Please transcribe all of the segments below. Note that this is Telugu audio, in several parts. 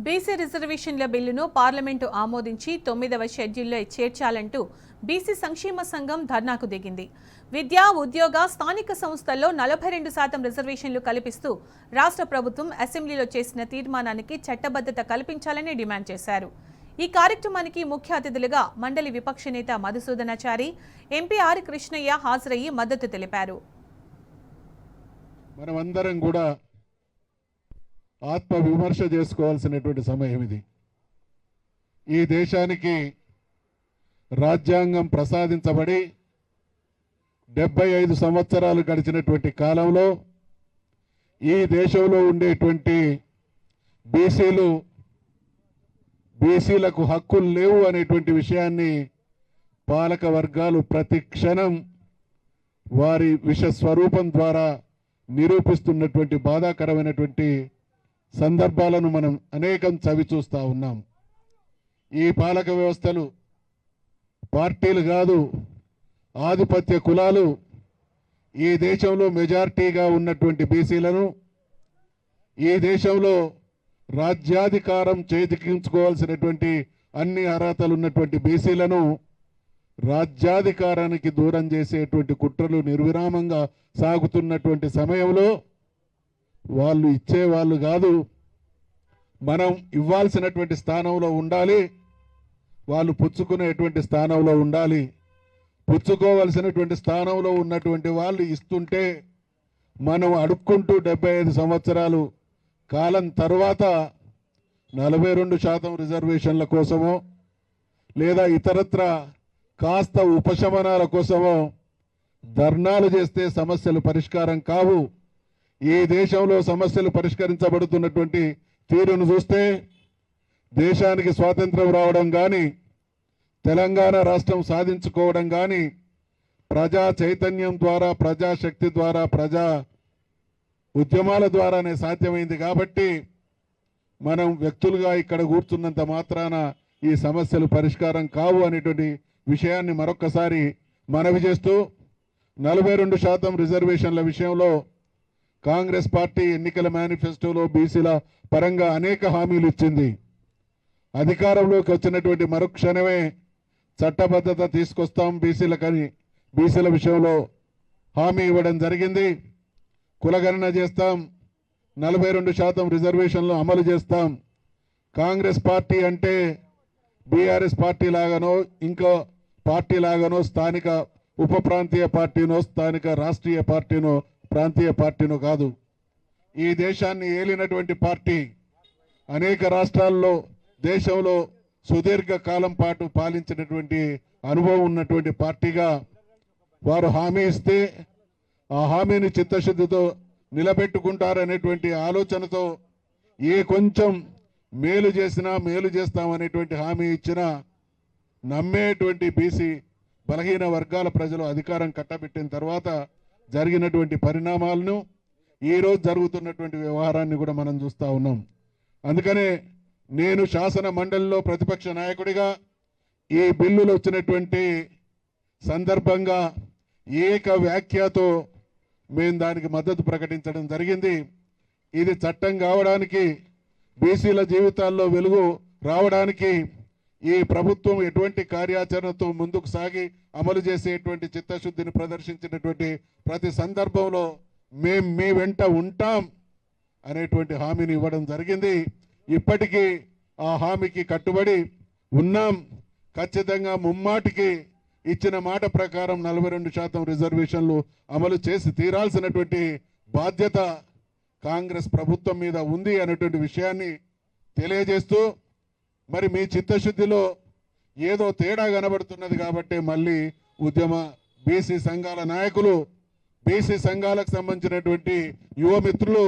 బీసీ రిజర్వేషన్ల బిల్లును పార్లమెంటు ఆమోదించి 9వ షెడ్యూల్లో చేర్చాలంటూ బీసీ సంక్షేమ సంఘం ధర్నాకు దిగింది. విద్యా, ఉద్యోగ, స్థానిక సంస్థల్లో 42% రిజర్వేషన్లు కల్పిస్తూ రాష్ట్ర ప్రభుత్వం అసెంబ్లీలో చేసిన తీర్మానానికి చట్టబద్ధత కల్పించాలని డిమాండ్ చేశారు. ఈ కార్యక్రమానికి ముఖ్య అతిథులుగా మండలి విపక్ష నేత మధుసూదనాచారి, ఎంపీ ఆర్ కృష్ణయ్య హాజరయ్యి మద్దతు తెలిపారు. మనమందరం కూడా ఆత్మ విమర్శ చేసుకోవాల్సినటువంటి సమయం ఇది. ఈ దేశానికి రాజ్యాంగం ప్రసాదించబడి 75 సంవత్సరాలు గడిచినటువంటి కాలంలో ఈ దేశంలో ఉండేటువంటి బీసీలకు హక్కులు లేవు అనేటువంటి విషయాన్ని పాలక వర్గాలు ప్రతి క్షణం వారి విషస్వరూపం ద్వారా నిరూపిస్తున్నటువంటి బాధాకరమైనటువంటి సందర్భాలను మనం అనేకం చవి చూస్తూ ఉన్నాం. ఈ పాలక వ్యవస్థలు పార్టీలు కాదు, ఆధిపత్య కులాలు ఈ దేశంలో మెజారిటీగా ఉన్నటువంటి బీసీలను, ఈ దేశంలో రాజ్యాధికారం చేజిక్కించుకోవాల్సినటువంటి అన్ని అర్హతలు ఉన్నటువంటి బీసీలను రాజ్యాధికారానికి దూరం చేసేటువంటి కుట్రలు నిర్విరామంగా సాగుతున్నటువంటి సమయంలో వాళ్ళు ఇచ్చేవాళ్ళు కాదు, మనం ఇవ్వాల్సినటువంటి స్థానంలో ఉండాలి, వాళ్ళు పుచ్చుకునేటువంటి స్థానంలో ఉండాలి. పుచ్చుకోవాల్సినటువంటి స్థానంలో ఉన్నటువంటి వాళ్ళు ఇస్తుంటే మనం అడుక్కుంటూ 75 సంవత్సరాలు కాలం తర్వాత 42% రిజర్వేషన్ల కోసమో లేదా ఇతరత్ర కాస్త ఉపశమనాల కోసమో ధర్నాలు చేస్తే సమస్యలు పరిష్కారం కావు. ఈ దేశంలో సమస్యలు పరిష్కరించబడుతున్నటువంటి తీరును చూస్తే దేశానికి స్వాతంత్రం రావడం కానీ, తెలంగాణ రాష్ట్రం సాధించుకోవడం కానీ ప్రజా చైతన్యం ద్వారా, ప్రజాశక్తి ద్వారా, ప్రజా ఉద్యమాల ద్వారానే సాధ్యమైంది. కాబట్టి మనం వ్యక్తులుగా ఇక్కడ కూర్చున్నంత మాత్రాన ఈ సమస్యలు పరిష్కారం కావు అనేటువంటి విషయాన్ని మరొక్కసారి మనవి చేస్తూ, 42% రిజర్వేషన్ల విషయంలో కాంగ్రెస్ పార్టీ ఎన్నికల మేనిఫెస్టోలో బీసీల పరంగా అనేక హామీలు ఇచ్చింది. అధికారంలోకి వచ్చినటువంటి మరుక్షణమే చట్టబద్ధత తీసుకొస్తాం బీసీలకని బీసీల విషయంలో హామీ ఇవ్వడం జరిగింది. కులగణన చేస్తాం, 42% రిజర్వేషన్లు అమలు చేస్తాం. కాంగ్రెస్ పార్టీ అంటే బీఆర్ఎస్ పార్టీ లాగానో ఇంకో పార్టీ లాగానో స్థానిక ఉప ప్రాంతీయ పార్టీనో స్థానిక రాష్ట్రీయ పార్టీనో ప్రాంతీయ పార్టీనో కాదు. ఈ దేశాన్ని ఏలినటువంటి పార్టీ, అనేక రాష్ట్రాల్లో దేశంలో సుదీర్ఘ కాలం పాటు పాలించినటువంటి అనుభవం ఉన్నటువంటి పార్టీగా వారు హామీ ఇస్తే ఆ హామీని చిత్తశుద్ధితో నిలబెట్టుకుంటారనేటువంటి ఆలోచనతో ఏ కొంచెం మేలు చేసినా మేలు చేస్తామనేటువంటి హామీ ఇచ్చినా నమ్మేటువంటి బీసీ బలహీన వర్గాల ప్రజలు అధికారం కట్టబెట్టిన తర్వాత జరిగినటువంటి పరిణామాలను, ఈరోజు జరుగుతున్నటువంటి వ్యవహారాన్ని కూడా మనం చూస్తూ ఉన్నాం. అందుకనే నేను శాసన మండలిలో ప్రతిపక్ష నాయకుడిగా ఈ బిల్లులు వచ్చినటువంటి సందర్భంగా ఏక వ్యాఖ్యతో మేము దానికి మద్దతు ప్రకటించడం జరిగింది. ఇది చట్టం కావడానికి, బీసీల జీవితాల్లో వెలుగు రావడానికి ఈ ప్రభుత్వం ఎటువంటి కార్యాచరణతో ముందుకు సాగి అమలు చేసేటువంటి చిత్తశుద్ధిని ప్రదర్శించినటువంటి ప్రతి సందర్భంలో మేము మీ వెంట ఉంటాం అనేటువంటి హామీని ఇవ్వడం జరిగింది. ఇప్పటికీ ఆ హామీకి కట్టుబడి ఉన్నాం. ఖచ్చితంగా ముమ్మాటికి ఇచ్చిన మాట ప్రకారం 42% రిజర్వేషన్లు అమలు చేసి తీరాల్సినటువంటి బాధ్యత కాంగ్రెస్ ప్రభుత్వం మీద ఉంది అనేటువంటి విషయాన్ని తెలియజేస్తూ, మరి మీ చిత్తశుద్ధిలో ఏదో తేడా కనబడుతున్నది కాబట్టి మళ్ళీ ఉద్యమ బీసీ సంఘాల నాయకులు, బీసీ సంఘాలకు సంబంధించినటువంటి యువ మిత్రులు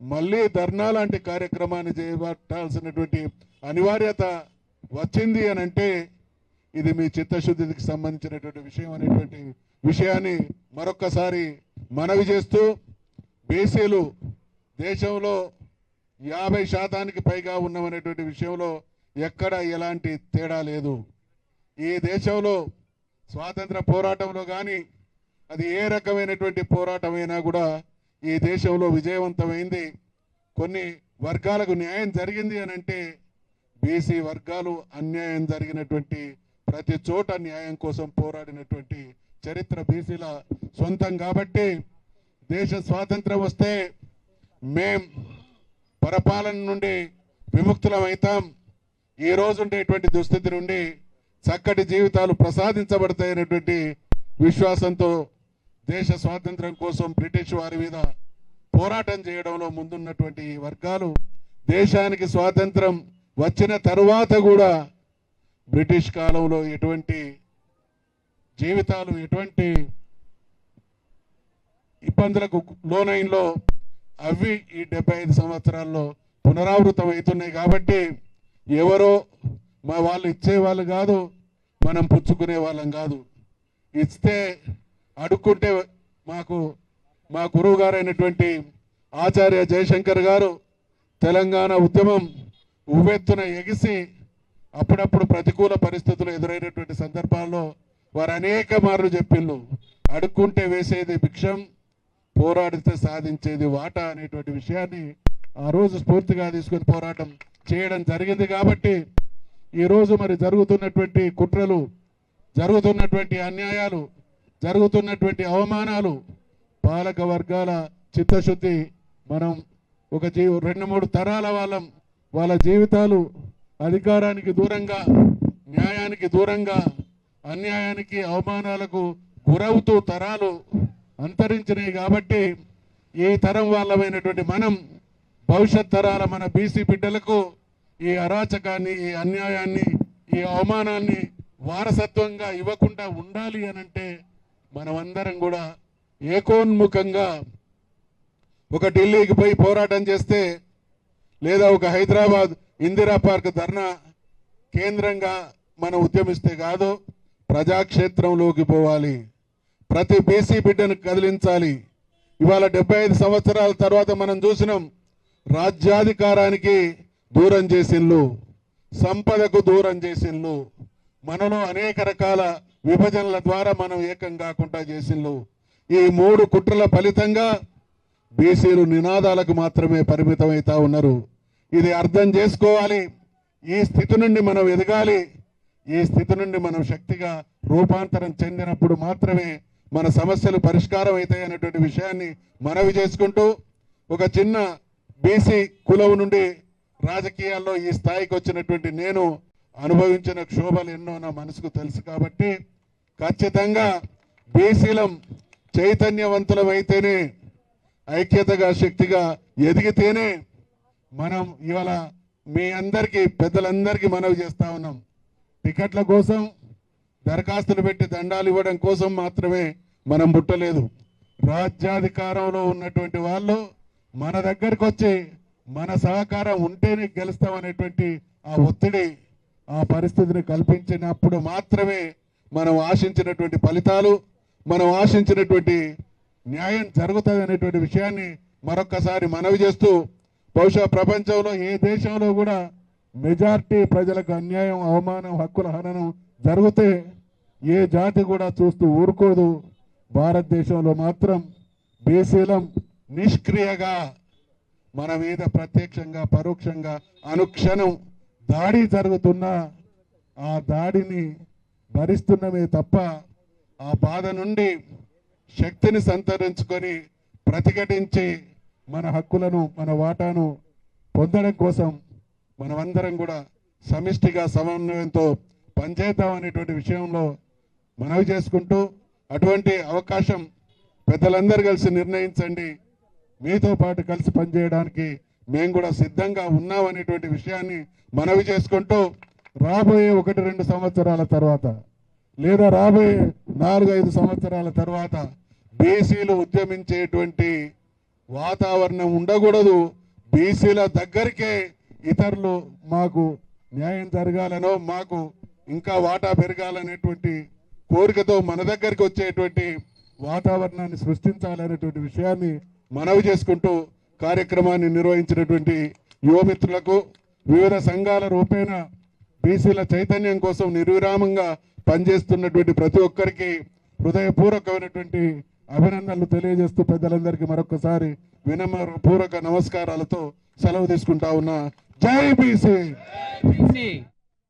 మళ్ళీ ధర్నా లాంటి కార్యక్రమాన్ని చేపట్టాల్సినటువంటి అనివార్యత వచ్చింది అని అంటే ఇది మీ చిత్తశుద్ధికి సంబంధించినటువంటి విషయం అనేటువంటి విషయాన్ని మరొక్కసారి మనవి చేస్తూ, బీసీలు దేశంలో 50% పైగా ఉన్నామనేటువంటి విషయంలో ఎక్కడ ఎలాంటి తేడా లేదు. ఈ దేశంలో స్వాతంత్ర పోరాటంలో కానీ, అది ఏ రకమైనటువంటి పోరాటమైనా కూడా ఈ దేశంలో విజయవంతమైంది. కొన్ని వర్గాలకు న్యాయం జరిగింది అని అంటే బీసీ వర్గాలు అన్యాయం జరిగినటువంటి ప్రతి చోట న్యాయం కోసం పోరాడినటువంటి చరిత్ర బీసీల సొంతం. కాబట్టి దేశ స్వాతంత్రం వస్తే మేం పరపాలన నుండి విముక్తులమవుతాం, ఈ రోజు ఉండేటువంటి దుస్థితి నుండి చక్కటి జీవితాలు ప్రసాదించబడతాయనేటువంటి విశ్వాసంతో దేశ స్వాతంత్రం కోసం బ్రిటిష్ వారి మీద పోరాటం చేయడంలో ముందున్నటువంటి ఈ వర్గాలు దేశానికి స్వాతంత్రం వచ్చిన తరువాత కూడా బ్రిటిష్ కాలంలో ఎటువంటి జీవితాలు ఎటువంటి ఇబ్బందులకు లోనైన్లో అవి ఈ 75 సంవత్సరాల్లో పునరావృతం అవుతున్నాయి. కాబట్టి ఎవరో మా వాళ్ళు ఇచ్చేవాళ్ళు కాదు, మనం పుచ్చుకునే వాళ్ళం కాదు. ఇస్తే అడుక్కుంటే మా గురువు గారైనటువంటి ఆచార్య జయశంకర్ గారు తెలంగాణ ఉద్యమం ఉవ్వెత్తున ఎగిసి అప్పుడప్పుడు ప్రతికూల పరిస్థితులు ఎదురైనటువంటి సందర్భాల్లో వారు అనేక మార్లు చెప్పిండ్రు, అడుక్కుంటే వేసేది భిక్షం, పోరాడితే సాధించేది వాటా అనేటువంటి విషయాన్ని ఆ రోజు స్ఫూర్తిగా తీసుకొని పోరాటం చేయడం జరిగింది. కాబట్టి ఈరోజు మరి జరుగుతున్నటువంటి కుట్రలు, జరుగుతున్నటువంటి అన్యాయాలు, జరుగుతున్నటువంటి అవమానాలు, పాలక వర్గాల చిత్తశుద్ధి, మనం ఒక 2-3 తరాల వాళ్ళ జీవితాలు అధికారానికి దూరంగా, న్యాయానికి దూరంగా, అన్యాయానికి అవమానాలకు గురవుతూ తరాలు అంతరించినాయి. కాబట్టి ఈ తరం వాళ్ళమైనటువంటి మనం భవిష్యత్ తరాల మన బీసీ బిడ్డలకు ఈ అరాచకాన్ని, ఈ అన్యాయాన్ని, ఈ అవమానాన్ని వారసత్వంగా ఇవ్వకుండా ఉండాలి అనంటే మనమందరం కూడా ఏకోన్ముఖంగా ఒక ఢిల్లీకి పోయి పోరాటం చేస్తే, లేదా ఒక హైదరాబాద్ ఇందిరా పార్క్ ధర్నా కేంద్రంగా మనం ఉద్యమిస్తే కాదు, ప్రజాక్షేత్రంలోకి పోవాలి, ప్రతి బీసీ బిడ్డను కదిలించాలి. ఇవాళ 75 సంవత్సరాల తర్వాత మనం చూసినాం, రాజ్యాధికారానికి దూరం చేసిండ్లు, సంపదకు దూరం చేసిండ్లు, మనలో అనేక రకాల విభజనల ద్వారా మనం ఏకం కాకుండా చేసిండ్లు. ఈ 3 కుట్రల ఫలితంగా బీసీలు నినాదాలకు మాత్రమే పరిమితమవుతా ఉన్నారు. ఇది అర్థం చేసుకోవాలి. ఈ స్థితి నుండి మనం ఎదగాలి. ఈ స్థితి నుండి మనం శక్తిగా రూపాంతరం చెందినప్పుడు మాత్రమే మన సమస్యలు పరిష్కారం అవుతాయి అనేటువంటి విషయాన్ని మనవి చేసుకుంటూ, ఒక చిన్న బీసీ కులం నుండి రాజకీయాల్లో ఈ స్థాయికి వచ్చినటువంటి నేను అనుభవించిన క్షోభలు ఎన్నో నా మనసుకు తెలుసు. కాబట్టి ఖచ్చితంగా బీసీలం చైతన్యవంతులం అయితేనే, ఐక్యతగా శక్తిగా ఎదిగితేనే మనం ఇవాళ మీ అందరికీ పెద్దలందరికీ మనవి చేస్తా ఉన్నాం, టికెట్ల కోసం దరఖాస్తులు పెట్టి దండాలు ఇవ్వడం కోసం మాత్రమే మనం పుట్టలేదు. రాజ్యాధికారంలో ఉన్నటువంటి వాళ్ళు మన దగ్గరికి వచ్చి మన సహకారం ఉంటేనే గెలుస్తామనేటువంటి ఆ ఒత్తిడి, ఆ పరిస్థితిని కల్పించినప్పుడు మాత్రమే మనం ఆశించినటువంటి ఫలితాలు, మనం ఆశించినటువంటి న్యాయం జరుగుతుంది అనేటువంటి విషయాన్ని మరొక్కసారి మనవి చేస్తూ, బహుశా ప్రపంచంలో ఏ దేశంలో కూడా మెజార్టీ ప్రజలకు అన్యాయం, అవమానం, హక్కుల హననం జరిగితే ఏ జాతి కూడా చూస్తూ ఊరుకోదు. భారతదేశంలో మాత్రం బీసీలం నిష్క్రియగా మన మీద ప్రత్యక్షంగా పరోక్షంగా అనుక్షణం దాడి జరుగుతున్నా ఆ దాడిని భరిస్తున్నమే తప్ప ఆ బాధ నుండి శక్తిని సంతరించుకొని ప్రతిఘటించి మన హక్కులను, మన వాటాను పొందడం కోసం మనమందరం కూడా సమిష్టిగా సమన్వయంతో పనిచేద్దాం అనేటువంటి విషయంలో మనవి చేసుకుంటూ, అటువంటి అవకాశం పెద్దలందరూ కలిసి నిర్ణయించండి, మీతో పాటు కలిసి పనిచేయడానికి మేము కూడా సిద్ధంగా ఉన్నామనేటువంటి విషయాన్ని మనవి చేసుకుంటూ, రాబోయే 1-2 సంవత్సరాల తర్వాత లేదా రాబోయే 4-5 సంవత్సరాల తర్వాత బీసీలు ఉద్యమించేటువంటి వాతావరణం ఉండకూడదు. బీసీల దగ్గరికే ఇతరులు మాకు న్యాయం జరగాలనో, మాకు ఇంకా వాటా పెరగాలనేటువంటి కోరికతో మన దగ్గరికి వచ్చేటువంటి వాతావరణాన్ని సృష్టించాలనేటువంటి విషయాన్ని మనవి చేసుకుంటూ, కార్యక్రమాన్ని నిర్వహించినటువంటి యువమిత్రులకు, వివిధ సంఘాల రూపేణ బీసీల చైతన్యం కోసం నిర్విరామంగా పనిచేస్తున్నటువంటి ప్రతి ఒక్కరికి హృదయపూర్వకమైనటువంటి అభినందనలు తెలియజేస్తూ పెద్దలందరికీ మరొకసారి వినమ్రపూర్వక నమస్కారాలతో సెలవు తీసుకుంటా ఉన్నా. జై బీసీ.